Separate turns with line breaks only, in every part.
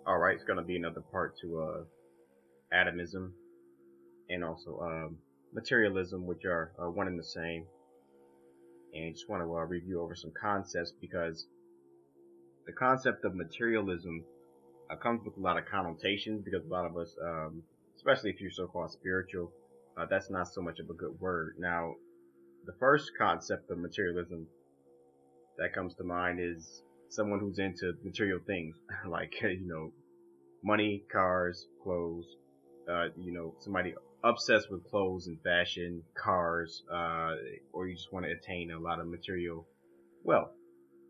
All right, it's gonna be another part to atomism and also materialism, which are one and the same. And just want to review over some concepts because the concept of materialism comes with a lot of connotations because a lot of us, especially if you're so-called spiritual, that's not so much of a good word. Now, the first concept of materialism that comes to mind is someone who's into material things, like money, cars, clothes. Somebody obsessed with clothes and fashion, cars, or you just want to attain a lot of material wealth.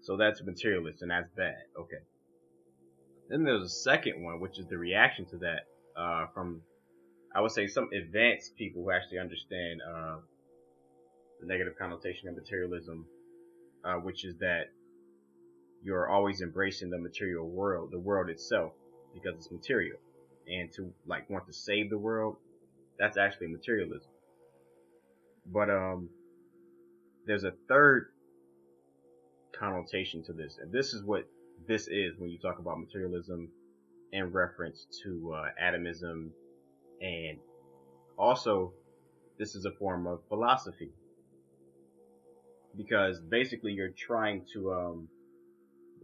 So that's materialist, and that's bad. Okay. Then there's a second one, which is the reaction to that, from I would say some advanced people who actually understand the negative connotation of materialism, which is that you're always embracing the material world, the world itself, because it's material. And to like want to save the world, that's actually materialism. But there's a third connotation to this, and this is what this is when you talk about materialism in reference to atomism, and also this is a form of philosophy because basically you're trying to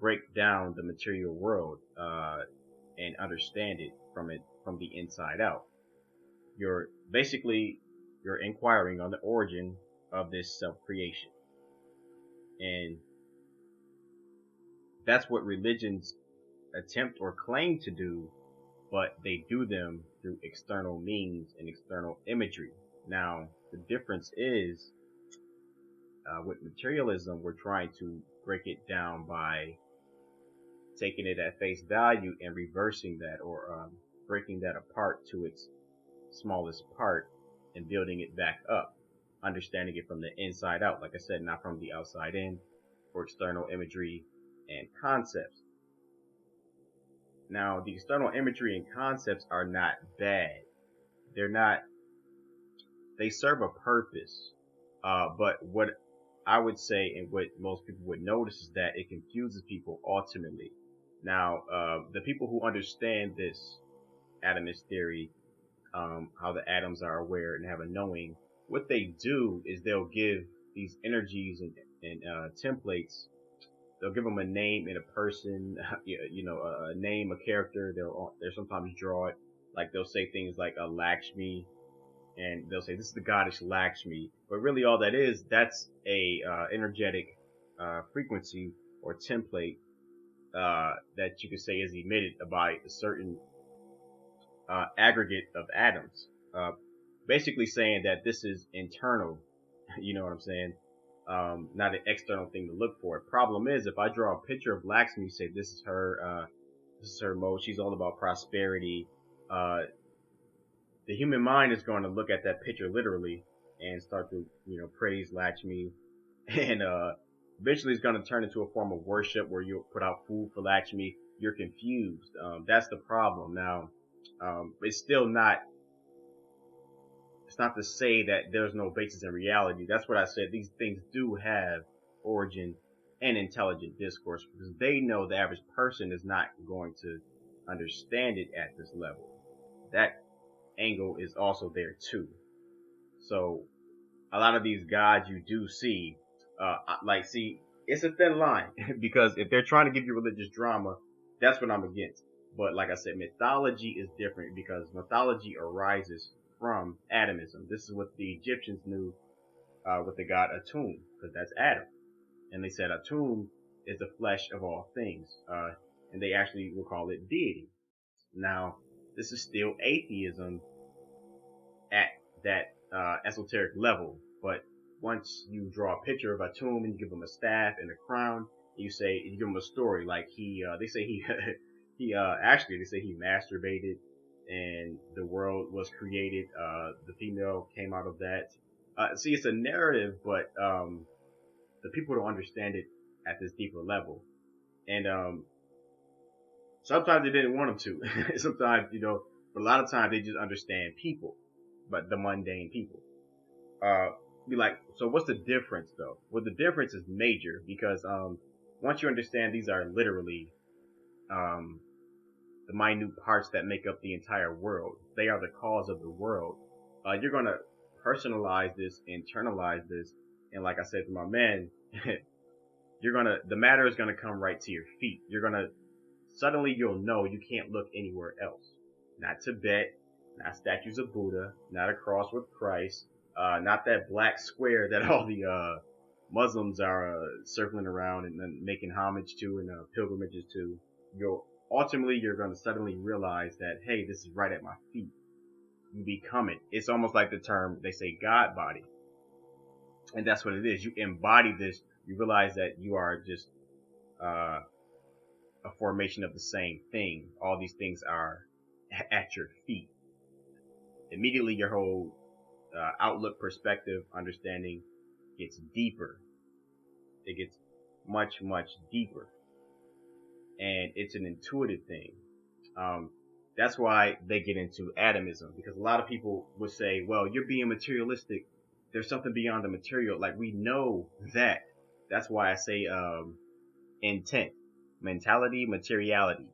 break down the material world and understand it from the inside out. You're inquiring on the origin of this self-creation, and that's what religions attempt or claim to do, but they do them through external means and external imagery. Now, the difference is with materialism, we're trying to break it down by taking it at face value and reversing that, or breaking that apart to its smallest part and building it back up, understanding it from the inside out, like I said, not from the outside in, for external imagery and concepts. Now, the external imagery and concepts are not bad. They're not, they serve a purpose. But what I would say and what most people would notice is that it confuses people ultimately. Now, the people who understand this atomist theory, how the atoms are aware and have a knowing, what they do is they'll give these energies and templates. They'll give them a name and a person, a name, a character. They'll sometimes draw it. Like they'll say things like Lakshmi, and they'll say this is the goddess Lakshmi. But really, all that is, that's a energetic frequency or template that you could say is emitted by a certain aggregate of atoms. Basically saying that this is internal. You know what I'm saying? Not an external thing to look for. Problem is, if I draw a picture of Lakshmi, say this is her mode. She's all about prosperity. The human mind is going to look at that picture literally and start to, praise Lakshmi, and eventually it's going to turn into a form of worship where you put out food for Lakshmi. You're confused. That's the problem. Now, it's still not. It's not to say that there's no basis in reality. That's what I said. These things do have origin and intelligent discourse because they know the average person is not going to understand it at this level. That angle is also there too. So a lot of these gods you do see, it's a thin line because if they're trying to give you religious drama, that's what I'm against. But like I said, mythology is different because mythology arises from atomism. This is what the Egyptians knew with the god Atum, because that's Adam. And they said Atum is the flesh of all things. And they actually will call it deity. Now, this is still atheism at that esoteric level. But once you draw a picture of Atum and you give him a staff and a crown, you give him a story like they say he they say he masturbated and the world was created. The female came out of that. See, it's a narrative, but the people don't understand it at this deeper level. And sometimes they didn't want them to. Sometimes, but a lot of times they just understand people, but the mundane people. Be like, so what's the difference though? Well, the difference is major because once you understand these are literally the minute parts that make up the entire world. They are the cause of the world. You're going to personalize this, internalize this, and like I said to my man, the matter is going to come right to your feet. Suddenly you'll know you can't look anywhere else. Not Tibet, not statues of Buddha, not a cross with Christ, not that black square that all the Muslims are circling around and then making homage to and pilgrimages to. Ultimately, you're going to suddenly realize that, hey, this is right at my feet. You become it. It's almost like the term, they say, God body. And that's what it is. You embody this. You realize that you are just a formation of the same thing. All these things are at your feet. Immediately, your whole outlook, perspective, understanding gets deeper. It gets much, much deeper. And it's an intuitive thing. That's why they get into atomism, because a lot of people would say, well, you're being materialistic. There's something beyond the material. Like, we know that. That's why I say intent, mentality, materiality.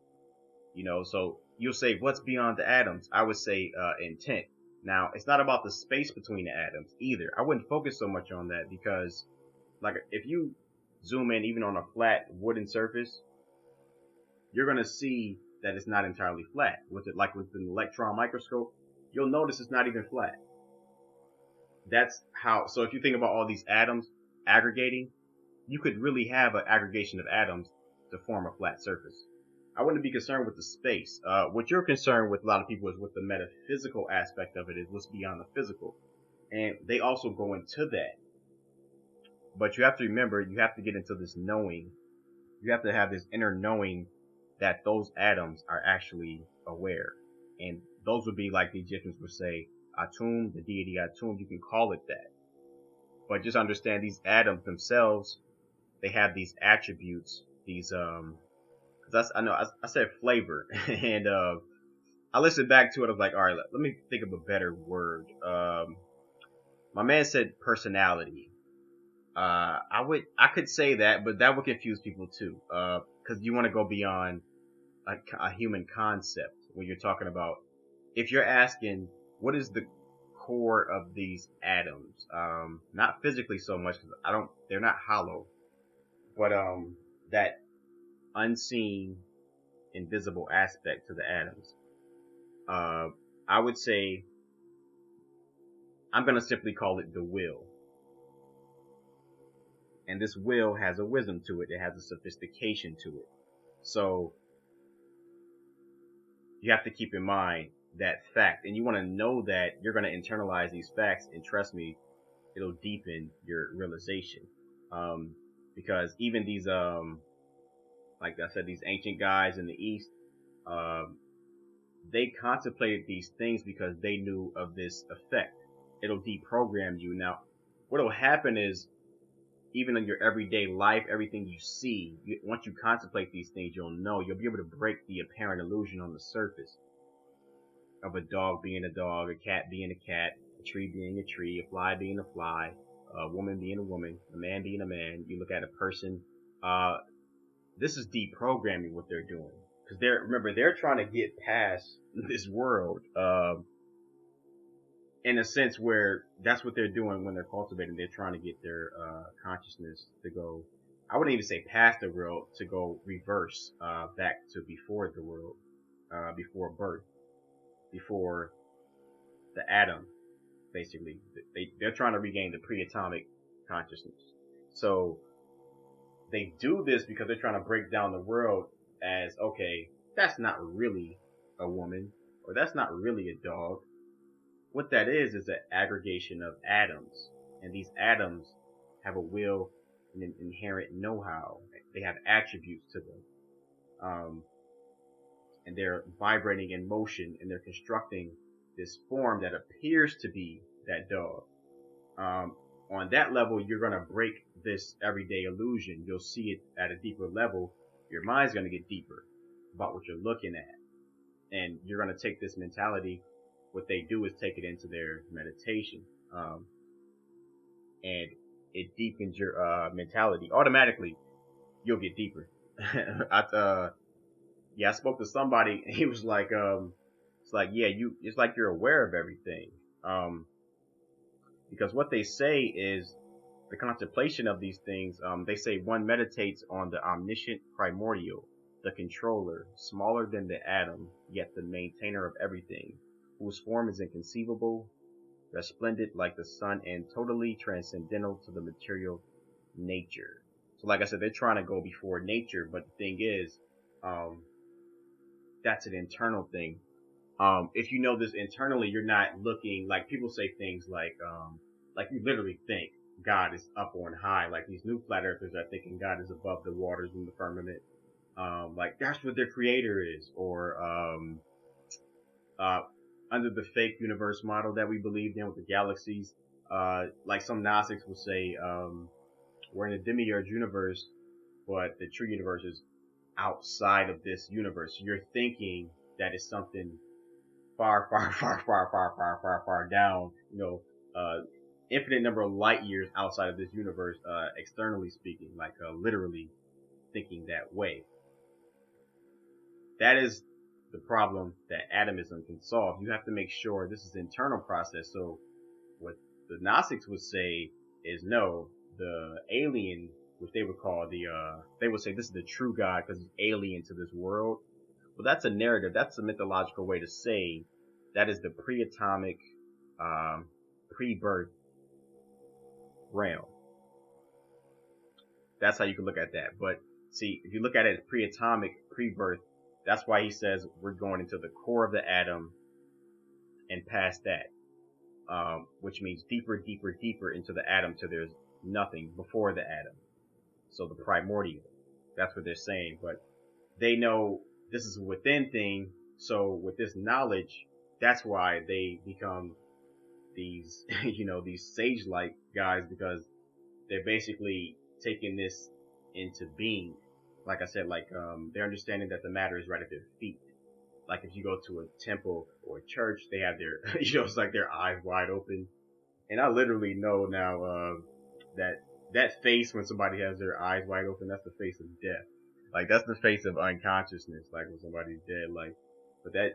So you'll say, what's beyond the atoms? I would say intent. Now, it's not about the space between the atoms either. I wouldn't focus so much on that, because like if you zoom in even on a flat wooden surface, you're going to see that it's not entirely flat. With an electron microscope, you'll notice it's not even flat. So if you think about all these atoms aggregating, you could really have an aggregation of atoms to form a flat surface. I wouldn't be concerned with the space. What you're concerned with, a lot of people, is with the metaphysical aspect of it, is what's beyond the physical. And they also go into that. But you have to remember, you have to get into this knowing. You have to have this inner knowing that those atoms are actually aware. And those would be like the Egyptians would say, Atum, the deity Atum, you can call it that. But just understand these atoms themselves, they have these attributes, these, I said flavor, and, I listened back to it, I was like, alright, let me think of a better word. My man said personality. I could say that, but that would confuse people too. Cause you want to go beyond a human concept when you're talking about, if you're asking, what is the core of these atoms? Not physically so much, cause they're not hollow, but, that unseen, invisible aspect to the atoms. I would say, I'm gonna simply call it the will. And this will has a wisdom to it. It has a sophistication to it. So you have to keep in mind that fact. And you want to know that you're going to internalize these facts. And trust me, it'll deepen your realization. Because even these, like I said, these ancient guys in the East, they contemplated these things because they knew of this effect. It'll deprogram you. Now, what'll happen is, even in your everyday life, everything you see, once you contemplate these things, you'll be able to break the apparent illusion on the surface of a dog being a dog, a cat being a cat, a tree being a tree, a fly being a fly, a woman being a woman, a man being a man. You look at a person. This is deprogramming what they're doing, because they're trying to get past this world. In a sense where that's what they're doing when they're cultivating. They're trying to get their consciousness to go, I wouldn't even say past the world, to go reverse back to before the world, before birth, before the atom, basically. They're trying to regain the pre-atomic consciousness. So they do this because they're trying to break down the world as, okay, that's not really a woman, or that's not really a dog. What that is an aggregation of atoms. And these atoms have a will and an inherent know-how. They have attributes to them. And they're vibrating in motion, and they're constructing this form that appears to be that dog. On that level, you're going to break this everyday illusion. You'll see it at a deeper level. Your mind's going to get deeper about what you're looking at. And you're going to take this mentality. What they do is take it into their meditation. And it deepens your mentality. Automatically, you'll get deeper. Yeah, I spoke to somebody and he was like, it's like, yeah, it's like you're aware of everything. Um, because what they say is the contemplation of these things, they say one meditates on the omniscient primordial, the controller, smaller than the atom, yet the maintainer of everything, whose form is inconceivable, resplendent like the sun, and totally transcendental to the material nature. So like I said, they're trying to go before nature, but the thing is, um, that's an internal thing. If you know this internally, you're not looking, like people say things like you literally think God is up on high. Like these new flat earthers are thinking God is above the waters in the firmament. Like that's what their creator is, or, uh, under the fake universe model that we believed in with the galaxies, like some Gnostics will say, we're in a demiurge universe, but the true universe is outside of this universe. You're thinking that it's something far, far, far, far, far, far, far, far down, infinite number of light years outside of this universe, externally speaking, like, literally thinking that way. That is the problem that atomism can solve. You have to make sure this is an internal process. So what the Gnostics would say is no, the alien, which they would call they would say this is the true God because he's alien to this world. Well, that's a narrative. That's a mythological way to say that is the pre-atomic, pre-birth realm. That's how you can look at that. But see, if you look at it as pre-atomic, pre-birth, that's why he says we're going into the core of the atom and past that, which means deeper, deeper, deeper into the atom till there's nothing before the atom. So the primordial. That's what they're saying. But they know this is a within thing. So with this knowledge, that's why they become these, these sage-like guys, because they're basically taking this into being. Like I said, they're understanding that the matter is right at their feet. Like if you go to a temple or a church, they have their, it's like their eyes wide open. And I literally know now, that face when somebody has their eyes wide open, that's the face of death. Like that's the face of unconsciousness, like when somebody's dead. Like, but that,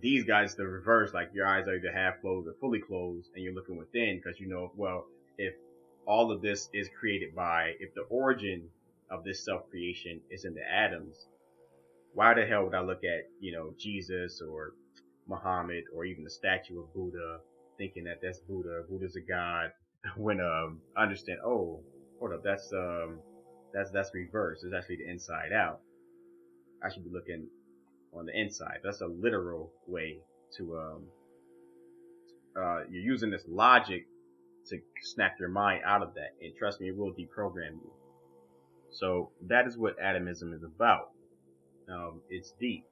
these guys, the reverse, like your eyes are either half closed or fully closed and you're looking within because well, if all of this is created if the origin of this self-creation is in the atoms, why the hell would I look at, Jesus or Muhammad or even the statue of Buddha thinking that that's Buddha's a god when, I understand, oh, hold up, that's reverse. It's actually the inside out. I should be looking on the inside. That's a literal way to, you're using this logic to snap your mind out of that. And trust me, it will deprogram you. So that is what atomism is about. It's deep.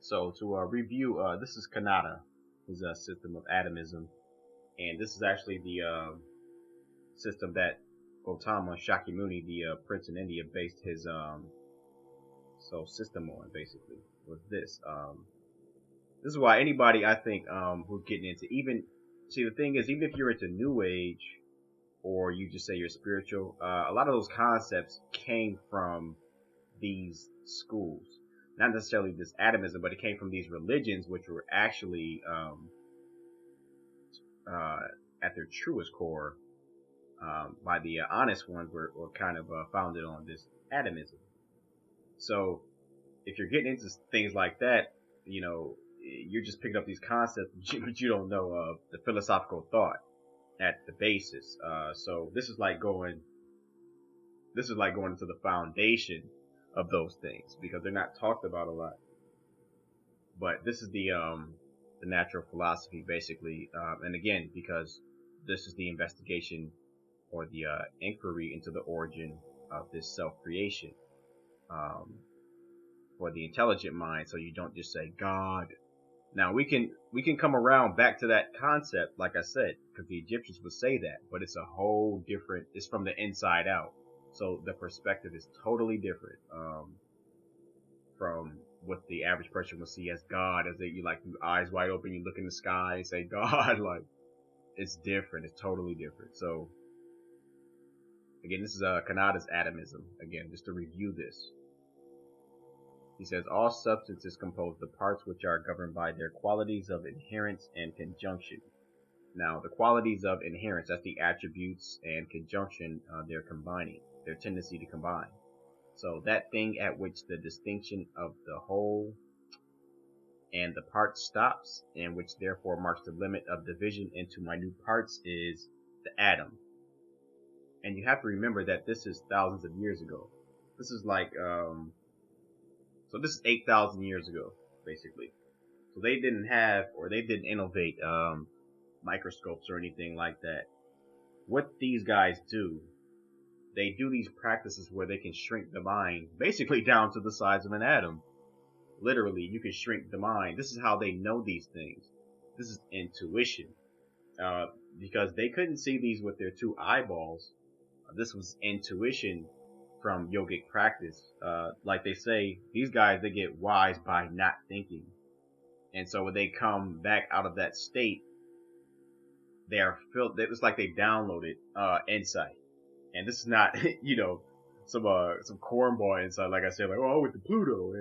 So to review, this is Kanada, his system of atomism, and this is actually the system that Gautama Shakyamuni, the prince in India, based his system on. Basically, was this. This is why anybody I think who's getting into the thing is, even if you're into New Age or you just say you're spiritual, a lot of those concepts came from these schools. Not necessarily this atomism, but it came from these religions, which were actually, at their truest core, by the honest ones, were kind of founded on this atomism. So if you're getting into things like that, you're just picking up these concepts, but you don't know the philosophical thought at the basis. So this is like going into the foundation of those things because they're not talked about a lot. But this is the natural philosophy basically, and again, because this is the investigation or the inquiry into the origin of this self-creation, for the intelligent mind. So you don't just say God. Now we can come around back to that concept, like I said, because the Egyptians would say that, but it's a whole different. It's from the inside out. So the perspective is totally different from what the average person will see as God, as you eyes wide open, you look in the sky and say God. Like, it's different. It's totally different. So again, this is Kanada's atomism. Again, just to review this. He says all substance is composed of parts which are governed by their qualities of inherence and conjunction. Now, the qualities of inherence, that's the attributes, and conjunction, they're combining, their tendency to combine. So that thing at which the distinction of the whole and the part stops, and which therefore marks the limit of division into minute parts, is the atom. And you have to remember that this is thousands of years ago. This is like, so this is 8,000 years ago, basically. So they didn't have, or they didn't innovate, microscopes or anything like that. What these guys do, they do these practices where they can shrink the mind basically down to the size of an atom. Literally, you can shrink the mind. This is how they know these things. This is intuition. Because they couldn't see these with their two eyeballs. This was intuition from yogic practice. Like they say, these guys, they get wise by not thinking. And so when they come back out of that state, they are filled. It's like they downloaded insight, and this is not some cornball insight. Like I said, like I went to Pluto,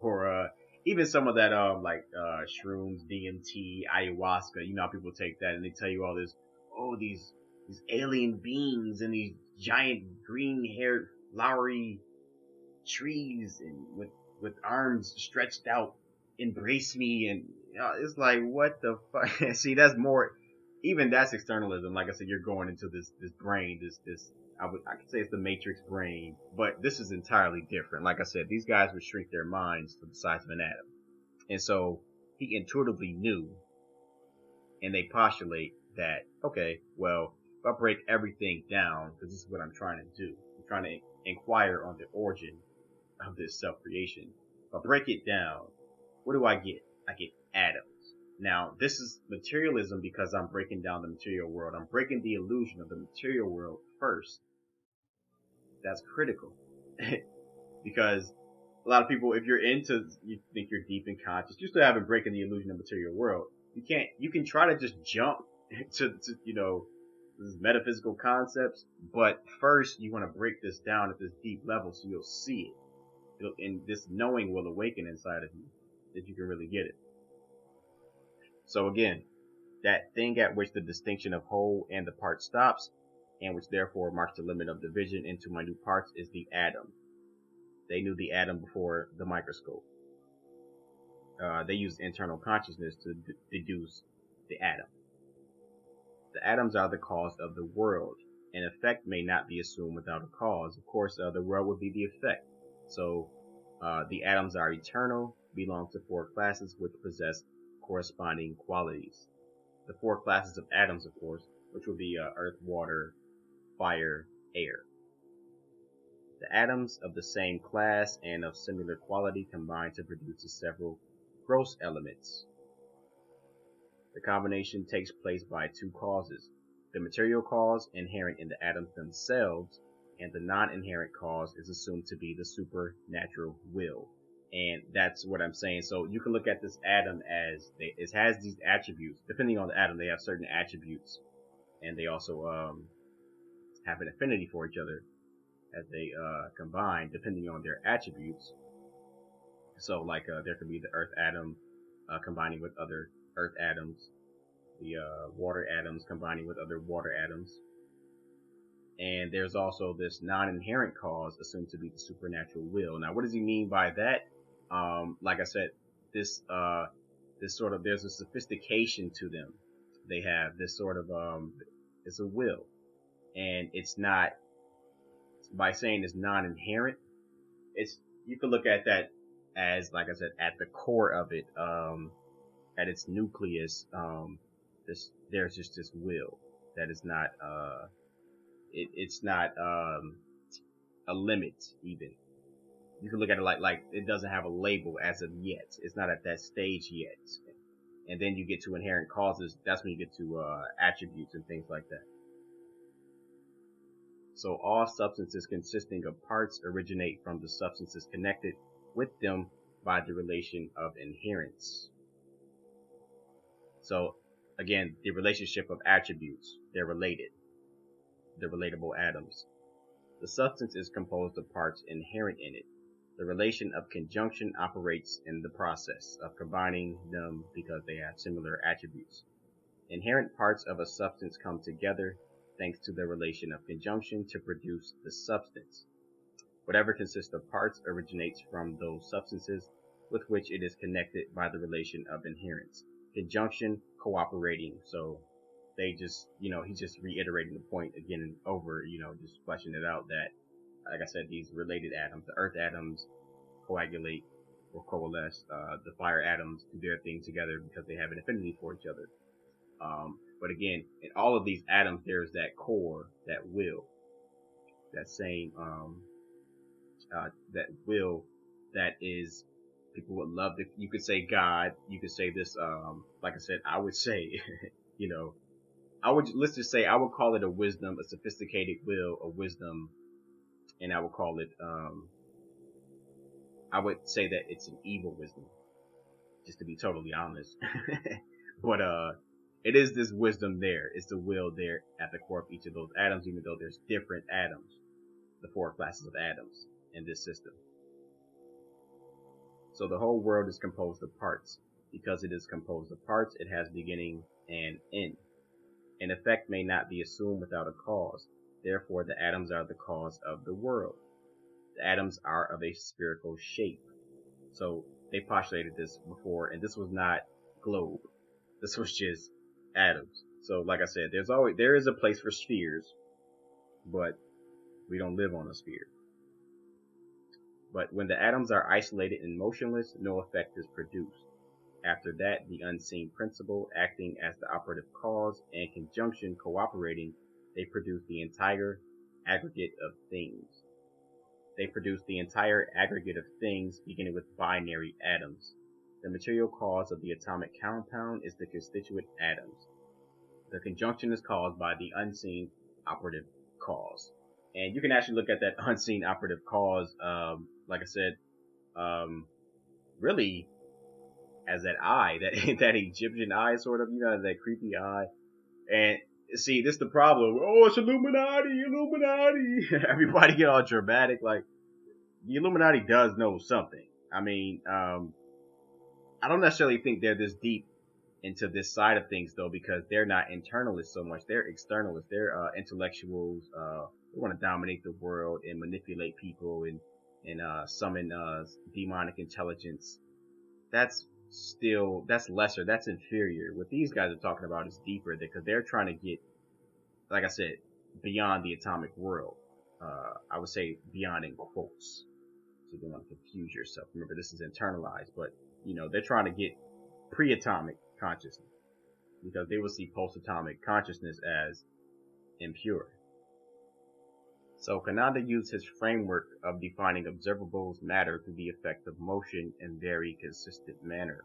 or even some of that shrooms, DMT, ayahuasca. You know how people take that and they tell you all this. Oh, these alien beings and these giant green-haired flowery trees and with arms stretched out embrace me, and it's like, what the fuck? See, that's more. Even that's externalism. Like I said, you're going into this brain, I could say it's the matrix brain, but this is entirely different. Like I said, these guys would shrink their minds to the size of an atom. And so he intuitively knew, and they postulate that, okay, well, if I break everything down, because this is what I'm trying to do, I'm trying to inquire on the origin of this self-creation. If I break it down, what do I get? I get atoms. Now, this is materialism because I'm breaking down the material world. I'm breaking the illusion of the material world first. That's critical. Because a lot of people, if you're you think you're deep in conscious, you still haven't broken the illusion of the material world. You can try to just jump to these metaphysical concepts, but first you want to break this down at this deep level so you'll see it. And this knowing will awaken inside of you, that you can really get it. So again, that thing at which the distinction of whole and the part stops, and which therefore marks the limit of division into minute parts, is the atom. They knew the atom before the microscope. They used internal consciousness to deduce the atom. The atoms are the cause of the world. An effect may not be assumed without a cause. Of course, the world would be the effect. So the atoms are eternal, belong to four classes which possess corresponding qualities. The four classes of atoms, of course, which would be earth, water, fire, air. The atoms of the same class and of similar quality combine to produce the several gross elements. The combination takes place by two causes: the material cause inherent in the atoms themselves, and the non-inherent cause is assumed to be the supernatural will. And that's what I'm saying. So you can look at this atom as it has these attributes. Depending on the atom, they have certain attributes, and they also have an affinity for each other as they combine, depending on their attributes. So, like there could be the earth atom combining with other earth atoms, the water atoms combining with other water atoms, and there's also this non-inherent cause assumed to be the supernatural will. Now, what does he mean by that? Like I said, this sort of, there's a sophistication to them. They have this sort of it's a will, and it's not, by saying it's non-inherent, you can look at that as, like I said, at the core of it, at its nucleus, there's just this will that is not it's not a limit. Even you can look at it like it doesn't have a label as of yet. It's not at that stage yet. And then you get to inherent causes. That's when you get to attributes and things like that. So all substances consisting of parts originate from the substances connected with them by the relation of inherence. So again, the relationship of attributes, they're related. The relatable atoms. The substance is composed of parts inherent in it. The relation of conjunction operates in the process of combining them because they have similar attributes. Inherent parts of a substance come together thanks to the relation of conjunction to produce the substance. Whatever consists of parts originates from those substances with which it is connected by the relation of inherence. Conjunction, cooperating. So they just, he's just reiterating the point again and over, just fleshing it out that, like I said, these related atoms, the earth atoms coagulate or coalesce, the fire atoms do their thing together because they have an affinity for each other. But again, in all of these atoms, there's that core, that will, that same, that will that is, people would love to, you could say God, you could say this, like I said, I would say, let's just say I would call it a wisdom, a sophisticated will, a wisdom, and I would call it, I would say that it's an evil wisdom, just to be totally honest. But, it is this wisdom there. It's the will there at the core of each of those atoms, even though there's different atoms, the 4 classes of atoms in this system. So the whole world is composed of parts. Because it is composed of parts, it has beginning and end. An effect may not be assumed without a cause. Therefore, the atoms are the cause of the world. The atoms are of a spherical shape. So they postulated this before, and this was not globe. This was just atoms. So like I said, there is a place for spheres, but we don't live on a sphere. But when the atoms are isolated and motionless, no effect is produced. After that, the unseen principle acting as the operative cause and conjunction cooperating, they produce the entire aggregate of things. They produce the entire aggregate of things, beginning with binary atoms. The material cause of the atomic compound is the constituent atoms. The conjunction is caused by the unseen operative cause. And you can actually look at that unseen operative cause, like I said, really as that eye, that Egyptian eye, sort of, that creepy eye. And see, this is the problem. Oh, it's Illuminati. Everybody get all dramatic. Like, the Illuminati does know something. I mean, I don't necessarily think they're this deep into this side of things, though, because they're not internalists so much. They're externalists. They're intellectuals. They want to dominate the world and manipulate people and summon demonic intelligence. That's lesser. That's inferior. What these guys are talking about is deeper, because they're trying to get, like I said, beyond the atomic world. I would say beyond in quotes. So you don't want to confuse yourself. Remember, this is internalized, but they're trying to get pre-atomic consciousness, because they will see post-atomic consciousness as impure. So Kanada used his framework of defining observables matter through the effect of motion in very consistent manner.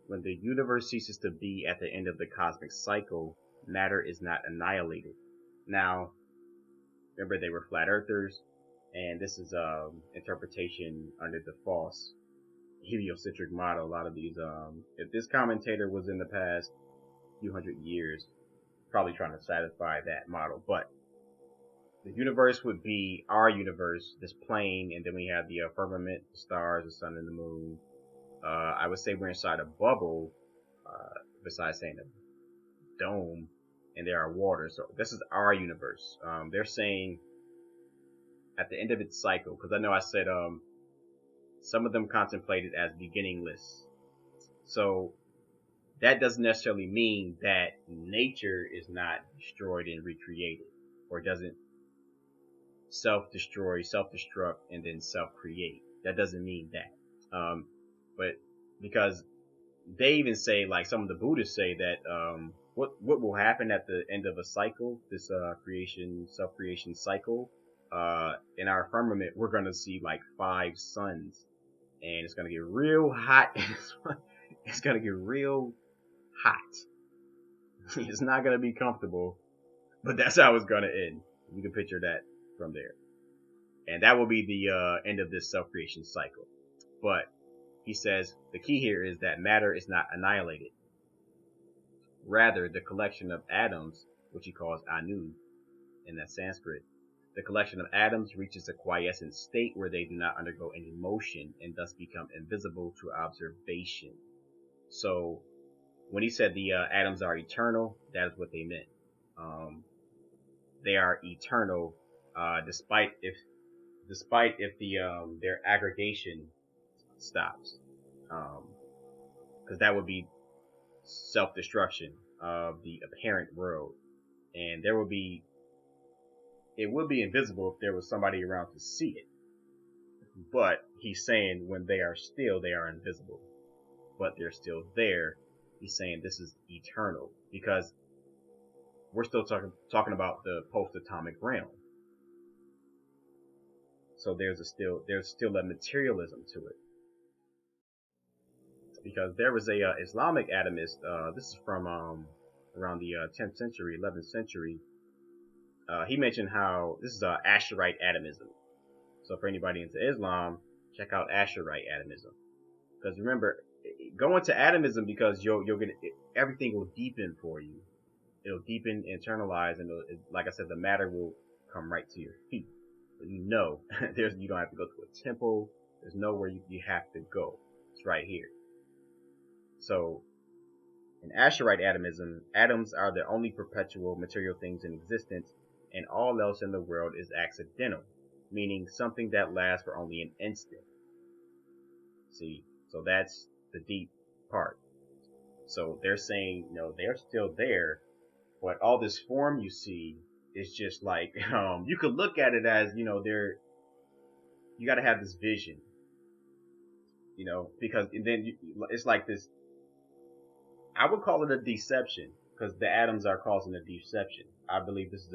When the universe ceases to be at the end of the cosmic cycle, matter is not annihilated. Now, remember, they were flat earthers, and this is interpretation under the false heliocentric model. A lot of these, if this commentator was in the past few hundred years, probably trying to satisfy that model. But the universe would be our universe, this plane, and then we have the firmament, the stars, the sun, and the moon. I would say we're inside a bubble, besides saying a dome, and there are waters. So this is our universe. They're saying at the end of its cycle, because I know I said some of them contemplate it as beginningless. So that doesn't necessarily mean that nature is not destroyed and recreated, or doesn't self-destroy, self-destruct, and then self-create. That doesn't mean that. But because they even say, like some of the Buddhists say, that what will happen at the end of a cycle, this self-creation cycle, in our firmament, we're gonna see like 5 suns, and it's gonna get real hot. It's gonna get real hot. It's not gonna be comfortable, but that's how it's gonna end. You can picture that from there. And that will be the end of this self-creation cycle. But he says the key here is that matter is not annihilated. Rather, the collection of atoms, which he calls anu in that Sanskrit, The collection of atoms reaches a quiescent state where they do not undergo any motion and thus become invisible to observation. So when he said the atoms are eternal, that is what they meant. They are eternal, despite if the their aggregation stops, because that would be self-destruction of the apparent world, and it would be invisible if there was somebody around to see it. But he's saying when they are still, they are invisible, but they're still there. He's saying this is eternal because we're still talking about the post-atomic realm. So there's still a materialism to it. Because there was a Islamic atomist, this is from around the 10th century, 11th century. He mentioned how this is Asherite atomism. So for anybody into Islam, check out Asherite atomism. Because remember, go into atomism because you'll get everything will deepen for you. It'll deepen, internalize, and like I said, the matter will come right to your feet. So you know, you don't have to go to a temple. There's nowhere you have to go. It's right here. So, in Asherite atomism, atoms are the only perpetual material things in existence, and all else in the world is accidental, meaning something that lasts for only an instant. See, so that's the deep part. So they're saying, they're still there, but all this form you see is just like, you could look at it as, you gotta have this vision, because then it's like this. I would call it a deception because the atoms are causing a deception. I believe this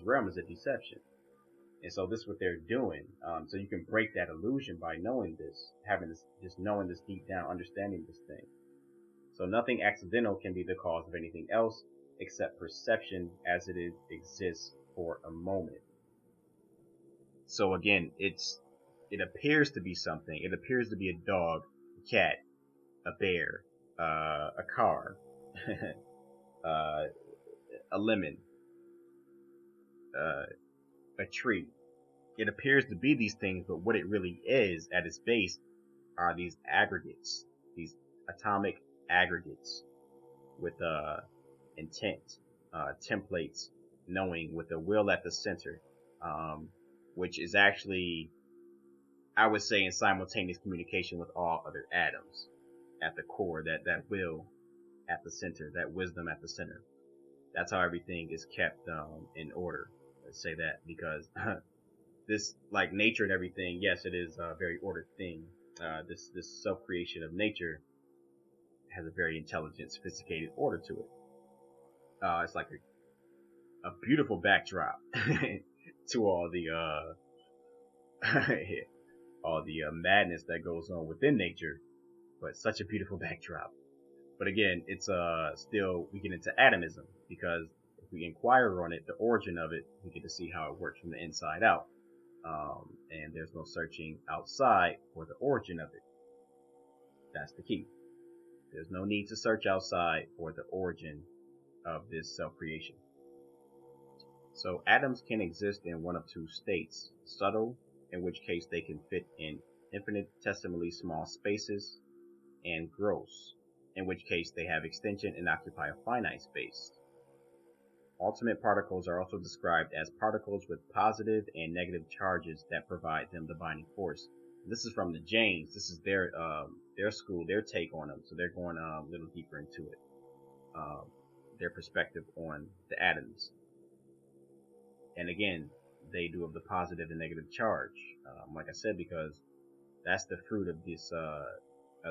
realm is a deception, and so this is what they're doing. So you can break that illusion by knowing this, just knowing this deep down, understanding this thing. So nothing accidental can be the cause of anything else except perception as it exists for a moment. So again, it appears to be something. It appears to be a dog, a cat, a bear, a car, a lemon, a tree. It appears to be these things, but what it really is at its base are these aggregates, these atomic aggregates with intent, templates, knowing, with a will at the center, which is actually, I would say, in simultaneous communication with all other atoms at the core, that will at the center, that wisdom at the center. That's how everything is kept in order. Let's say that, because this, like nature and everything, yes, it is a very ordered thing. This self-creation of nature has a very intelligent, sophisticated order to it. It's like a beautiful backdrop to all the madness that goes on within nature, but such a beautiful backdrop. But again, it's still, we get into atomism, because if we inquire on it, the origin of it, we get to see how it works from the inside out. And there's no searching outside for the origin of it. That's the key. There's no need to search outside for the origin of this self-creation. So atoms can exist in one of two states: subtle, in which case they can fit in infinitesimally small spaces, and gross, in which case they have extension and occupy a finite space. Ultimate particles are also described as particles with positive and negative charges that provide them the binding force. This is from the Jains. This is their school, their take on them. So they're going a little deeper into it, their perspective on the atoms. And again, they do have the positive and negative charge, like I said, because that's the fruit of this.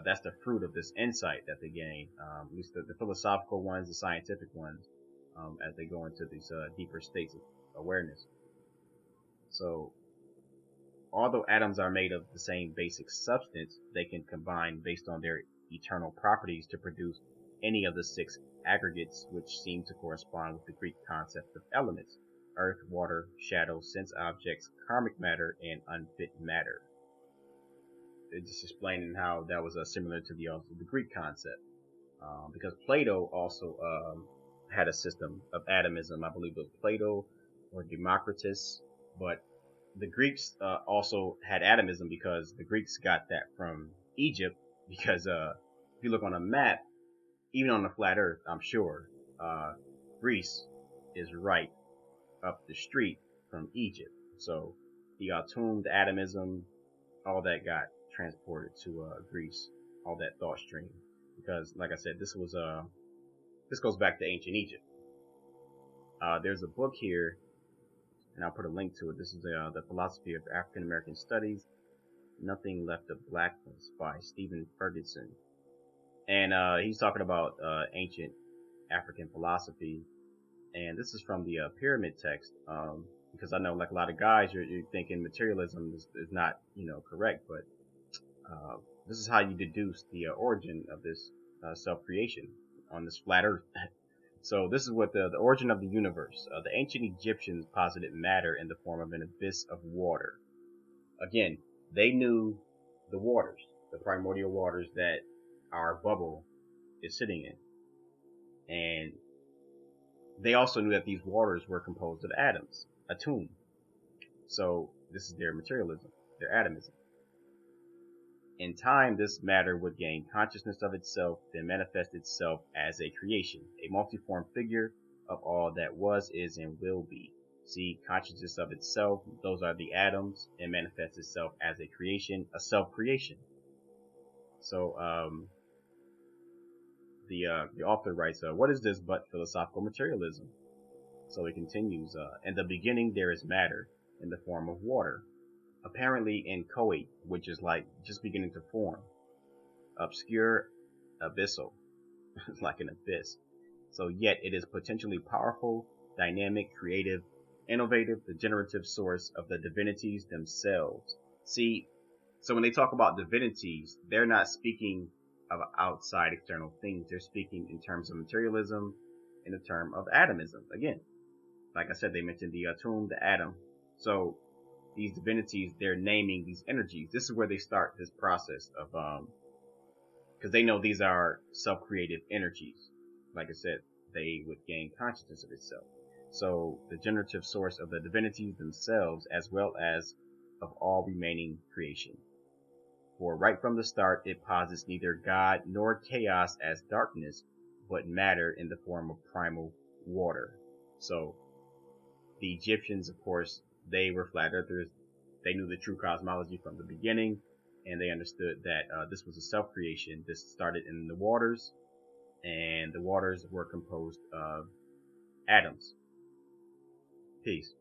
That's the fruit of this insight that they gain. At least the philosophical ones, the scientific ones, as they go into these deeper states of awareness. So, although atoms are made of the same basic substance, they can combine based on their eternal properties to produce any of the 6 aggregates, which seem to correspond with the Greek concept of elements: earth, water, shadow, sense objects, karmic matter, and unfit matter. It's just explaining how that was similar to the Greek concept, because Plato also had a system of atomism. I believe it was Plato or Democritus. But the Greeks also had atomism because the Greeks got that from Egypt. Because if you look on a map, even on the flat Earth, I'm sure uh, Greece is right up the street from Egypt. So the Atum, the atomism, all that got transported to Greece, all that thought stream. Because, like I said, this goes back to ancient Egypt. There's a book here, and I'll put a link to it. This is the Philosophy of African American Studies. Nothing Left of Blackness by Stephen Ferguson. And he's talking about ancient African philosophy. And this is from the pyramid text. Because I know, like a lot of guys, you're thinking materialism is not, correct. But this is how you deduce the origin of this self-creation on this flat Earth. So this is what the origin of the universe. The ancient Egyptians posited matter in the form of an abyss of water. Again, they knew the waters, the primordial waters that our bubble is sitting in. And they also knew that these waters were composed of atoms, atom. So this is their materialism, their atomism. In time, this matter would gain consciousness of itself, then manifest itself as a creation, a multiform figure of all that was, is, and will be. See, consciousness of itself, those are the atoms, and manifests itself as a creation, a self-creation. So, the author writes, what is this but philosophical materialism? So he continues, in the beginning there is matter in the form of water, apparently inchoate, which is like just beginning to form. Obscure, abyssal, like an abyss. So yet it is potentially powerful, dynamic, creative, innovative, the generative source of the divinities themselves. See, so when they talk about divinities, they're not speaking of outside external things. They're speaking in terms of materialism, in the term of atomism. Again, like I said, they mentioned the atom, the atom. So these divinities, they're naming these energies. This is where they start this process of, because they know these are self-creative energies. Like I said, they would gain consciousness of itself. So the generative source of the divinities themselves, as well as of all remaining creation. For right from the start, it posits neither God nor chaos as darkness, but matter in the form of primal water. So the Egyptians, of course, they were flat earthers. They knew the true cosmology from the beginning, and they understood that this was a self-creation. This started in the waters, and the waters were composed of atoms. Peace.